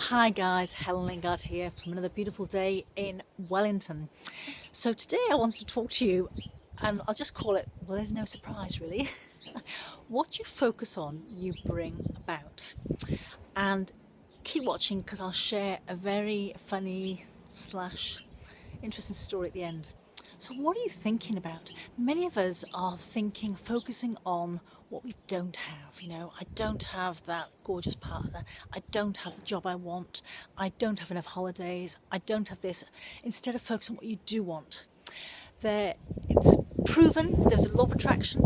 Hi guys, Helen Lingard here from another beautiful day in Wellington. So today I wanted to talk to you, and I'll just call it, well, there's no surprise really. What you focus on, you bring about. And keep watching because I'll share a very funny slash interesting story at the end. So what are you thinking about? Many of us are focusing on what we don't have. I don't have that gorgeous partner. I don't have the job I want. I don't have enough holidays. I don't have this. Instead of focusing on what you do want. It's proven there's a law of attraction,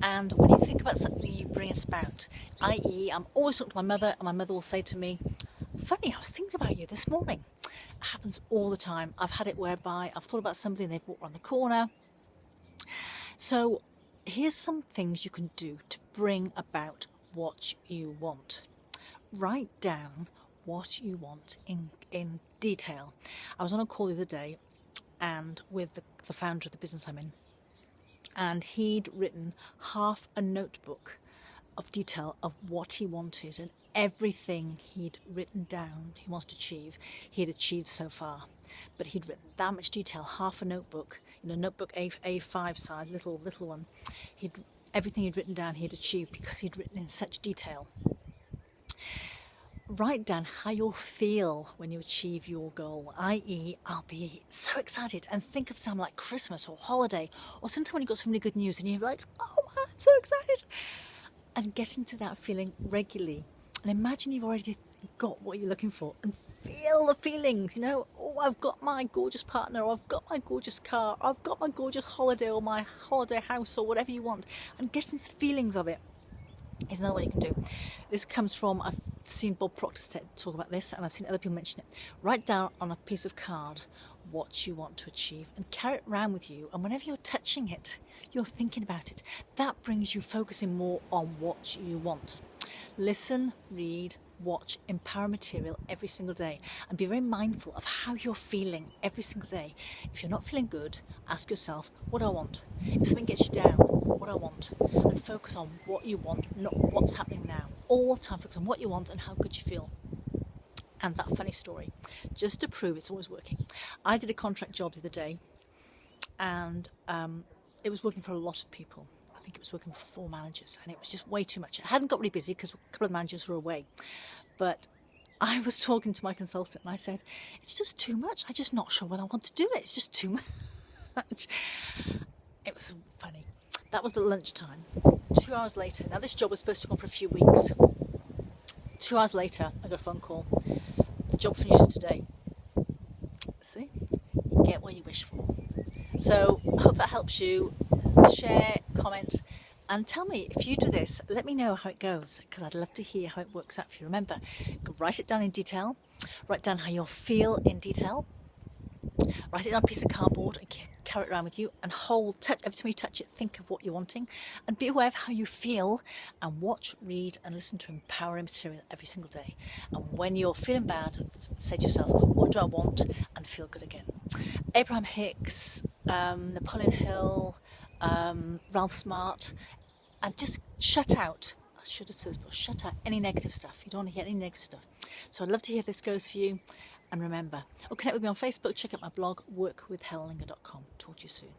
and when you think about something, you bring it about. I.e., I'm always talking to my mother, and my mother will say to me, "Funny, I was thinking about you this morning." It happens all the time. I've had it whereby I've thought about somebody and they've walked around the corner. So here's some things you can do to bring about what you want. Write down what you want in detail. I was on a call the other day and with the founder of the business I'm in, and he'd written half a notebook of detail of what he wanted, and everything he'd written down he wanted to achieve, he had achieved so far. But he'd written that much detail, half a notebook, notebook A5 size, little one. Everything he'd written down he'd achieved because he'd written in such detail. Write down how you'll feel when you achieve your goal, i.e. I'll be so excited, and think of a time like Christmas or holiday, or sometime when you've got some really good news and you're like, oh man, I'm so excited. And get into that feeling regularly, and imagine you've already got what you're looking for, and feel the feelings. Oh, I've got my gorgeous partner, or I've got my gorgeous car, or I've got my gorgeous holiday, or my holiday house, or whatever you want, and get into the feelings of it. Is another one you can do. This comes from, I've seen Bob Proctor talk about this, and I've seen other people mention it. Write down on a piece of card what you want to achieve and carry it around with you, and whenever you're touching it, you're thinking about it. That brings you focusing more on what you want. Listen, read, watch empower material every single day, and be very mindful of how you're feeling every single day. If you're not feeling good, ask yourself, what do I want? If something gets you down, what do I want? And focus on what you want, not what's happening now. All the time focus on what you want and how good you feel. And that funny story, just to prove it's always working. I did a contract job the other day, and it was working for a lot of people. I think it was working for 4 managers, and it was just way too much. I hadn't got really busy because a couple of managers were away, but I was talking to my consultant and I said, it's just too much. I'm just not sure whether I want to do it. It's just too much. It was funny. That was at lunchtime. 2 hours later, now this job was supposed to go on for a few weeks. 2 hours later, I got a phone call. The job finishes today. See? You get what you wish for. So I hope that helps you. Share, comment, and tell me if you do this. Let me know how it goes, because I'd love to hear how it works out for you. Remember, write it down in detail. Write down how you'll feel in detail. Write it on a piece of cardboard and carry it around with you, and touch every time you touch it, think of what you're wanting, and be aware of how you feel, and watch, read and listen to empowering material every single day. And when you're feeling bad, say to yourself, what do I want? And feel good again. Abraham Hicks, Napoleon Hill, Ralph Smart, and just shut out, I should have said this, but shut out any negative stuff. You don't want to hear any negative stuff. So I'd love to hear if this goes for you. And remember, connect with me on Facebook, check out my blog, workwithhelenlinger.com. Talk to you soon.